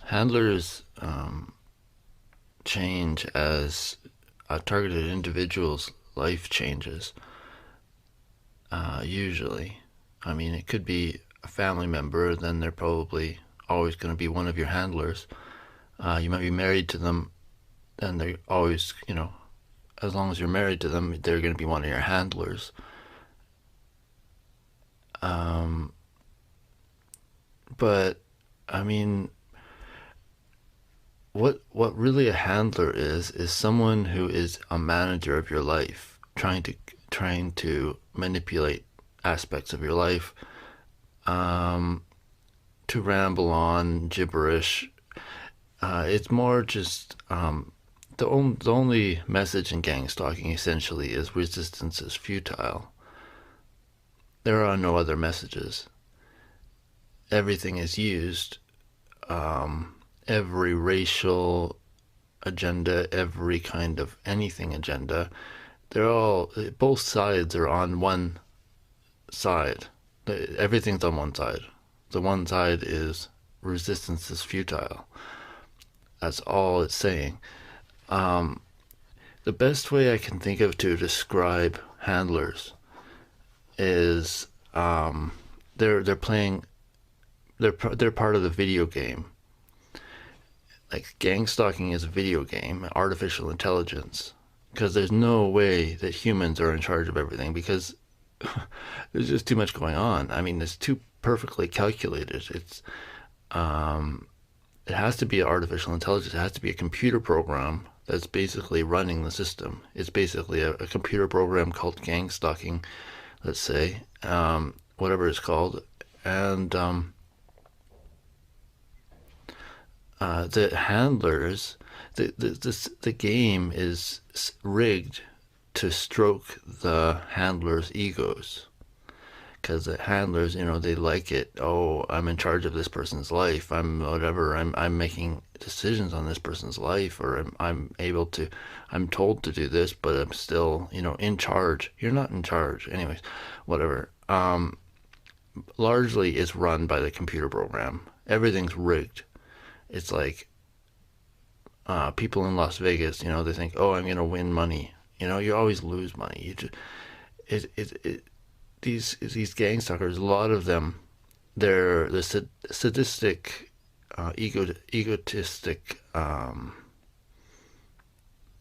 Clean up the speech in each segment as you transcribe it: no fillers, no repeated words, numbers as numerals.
Handlers change as a targeted individual's life changes, usually. I mean, it could be a family member, then they're probably always going to be one of your handlers. You might be married to them, then they're always, as long as you're married to them, they're going to be one of your handlers. Um, but, I mean, what really a handler is someone who is a manager of your life, trying to manipulate aspects of your life, um, to ramble on gibberish. It's more just the only message in gang stalking essentially is resistance is futile. There are no other messages. Everything is used. Every racial agenda, every kind of anything agenda, they're all, both sides are on one side. Everything's on one side. The one side is resistance is futile. That's all it's saying. Um, the best way I can think of to describe handlers is they're playing they're part of the video game. Like gang stalking is a video game, artificial intelligence, because there's no way that humans are in charge of everything because there's just too much going on. I mean, it's too perfectly calculated. It has to be artificial intelligence. It has to be a computer program that's basically running the system. It's basically a computer program called gang stalking, let's say, whatever it's called, and the handlers, the game is rigged to stroke the handlers' egos. Because the handlers, they like it. Oh, I'm in charge of this person's life. I'm whatever. I'm making decisions on this person's life, or I'm able to. I'm told to do this, but I'm still, in charge. You're not in charge, anyways. Whatever. Largely, it's run by the computer program. Everything's rigged. It's like people in Las Vegas. They think, oh, I'm gonna win money. You always lose money. You just it these gang stalkers, a lot of them, they're the sadistic, egotistic,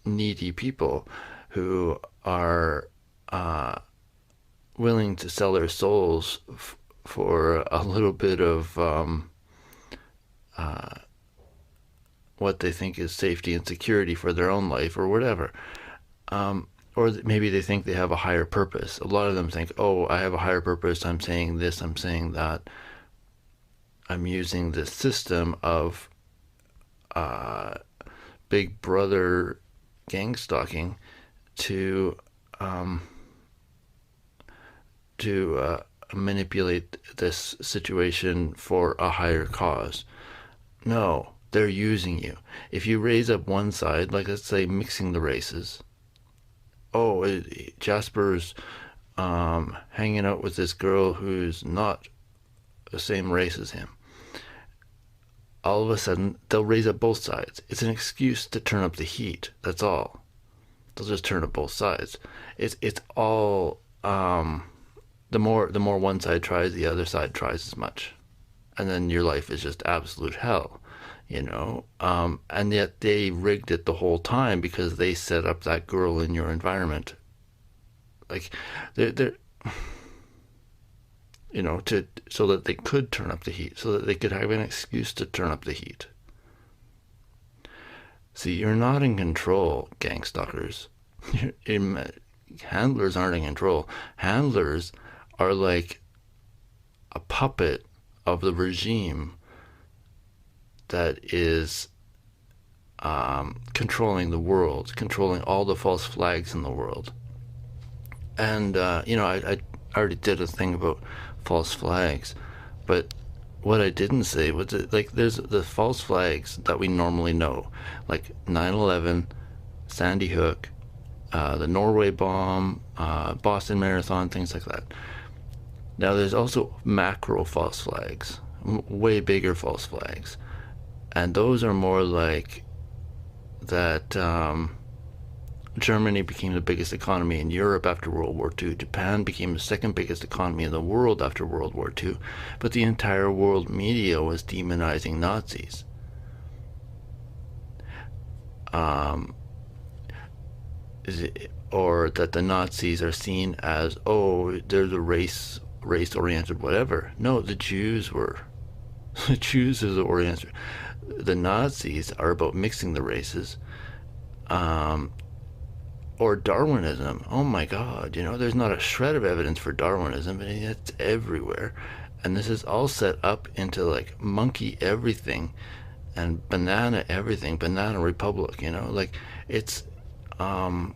needy people who are willing to sell their souls for a little bit of uh, what they think is safety and security for their own life or whatever. Or maybe they think they have a higher purpose. A lot of them think, oh, I have a higher purpose. I'm saying this, I'm saying that. I'm using this system of uh, Big Brother gang stalking to um, to manipulate this situation for a higher cause. No, they're using you. If you raise up one side, like let's say mixing the races, oh, Jasper's hanging out with this girl who's not the same race as him. All of a sudden, they'll raise up both sides. It's an excuse to turn up the heat. That's all. They'll just turn up both sides. It's all the more one side tries, the other side tries as much, and then your life is just absolute hell. And yet they rigged it the whole time because they set up that girl in your environment. Like, they're to so that they could turn up the heat, so that they could have an excuse to turn up the heat. See, you're not in control, gang stalkers. Handlers aren't in control. Handlers are like a puppet of the regime that is controlling the world, controlling all the false flags in the world. And I already did a thing about false flags, but what I didn't say was that, like, there's the false flags that we normally know, like 9/11, Sandy Hook, the Norway bomb, Boston Marathon, things like that. Now there's also macro false flags, way bigger false flags, And those are more like that. Germany became the biggest economy in Europe after World War II. Japan became the second biggest economy in the world after World War II. But the entire world media was demonizing Nazis. Um, or that the Nazis are seen as, oh, they're the race oriented whatever. No, the Jews were. The Jews is the oriented. The Nazis are about mixing the races. Um, or Darwinism. Oh my God, there's not a shred of evidence for Darwinism, and it's everywhere. And this is all set up into like monkey everything and banana everything, banana republic, like it's, um,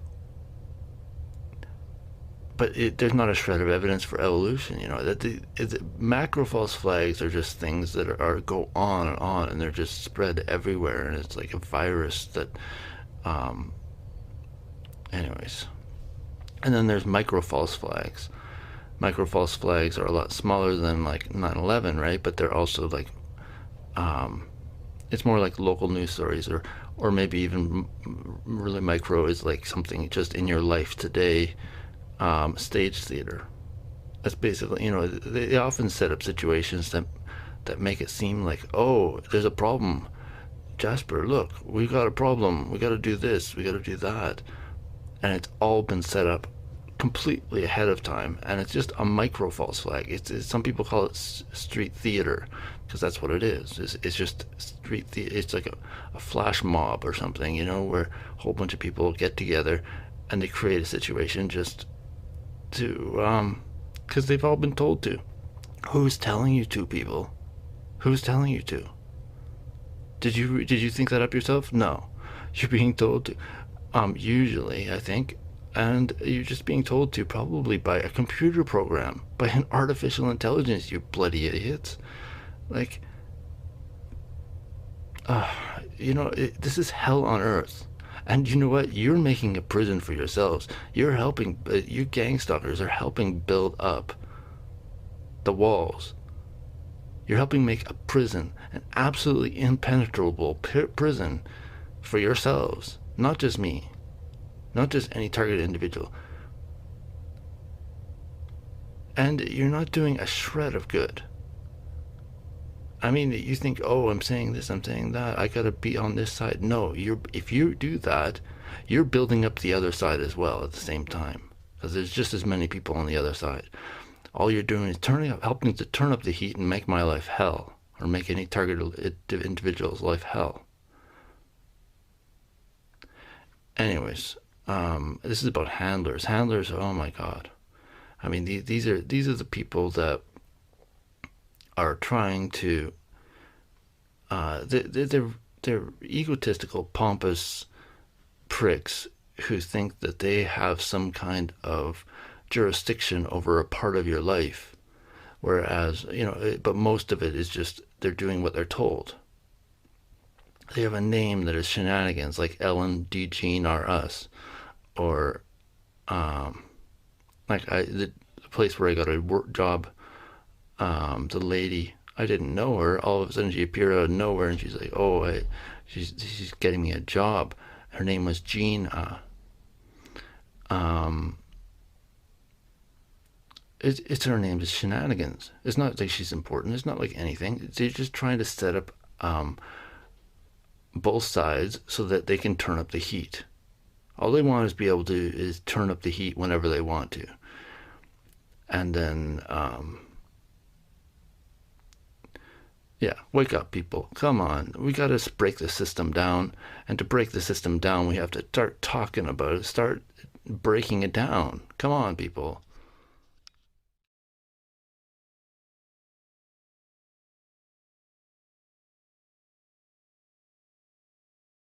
but there's not a shred of evidence for evolution. That macro false flags are just things that go on, and they're just spread everywhere, and it's like a virus that, um, anyways. And then there's micro false flags. Micro false flags are a lot smaller than like 9/11, right? But they're also like, um, it's more like local news stories, or maybe even really micro is like something just in your life today. Stage theater. That's basically, they often set up situations that make it seem like, oh, there's a problem. Jasper, look, we got a problem. We got to do this. We got to do that. And it's all been set up completely ahead of time, and it's just a micro false flag. Some people call it street theater because that's what it is. It's just street theater. It's like a flash mob or something, where a whole bunch of people get together and they create a situation just to because they've all been told to. Who's telling you to, people? Who's telling you to? Did you think that up yourself? No, you're being told to. Usually, I think, and you're just being told to, probably by a computer program, by an artificial intelligence, you bloody idiots. Like, this is hell on earth. And you know what? You're making a prison for yourselves. You're helping, you gang stalkers are helping build up the walls. You're helping make a prison, an absolutely impenetrable prison for yourselves. Not just me. Not just any targeted individual. And you're not doing a shred of good. I mean, you think, oh, I'm saying this, I'm saying that, I gotta be on this side. No, if you do that, you're building up the other side as well at the same time. Because there's just as many people on the other side. All you're doing is helping to turn up the heat and make my life hell. Or make any targeted individual's life hell. Anyways, this is about handlers. Handlers, oh my God. I mean, these are the people that are trying to. They're egotistical, pompous pricks who think that they have some kind of jurisdiction over a part of your life, whereas but most of it is just they're doing what they're told. They have a name that is shenanigans, like Ellen, D, Jean, or us, or like the place where I got a work job. The lady, I didn't know her. All of a sudden, she appeared out of nowhere, and she's like, "Oh, she's getting me a job." Her name was Jean. It's her name is shenanigans. It's not like she's important. It's not like anything. They're just trying to set up both sides so that they can turn up the heat. All they want is be able to is turn up the heat whenever they want to. And then yeah, wake up, people. Come on. We got to break the system down. And to break the system down, we have to start talking about it. Start breaking it down. Come on, people.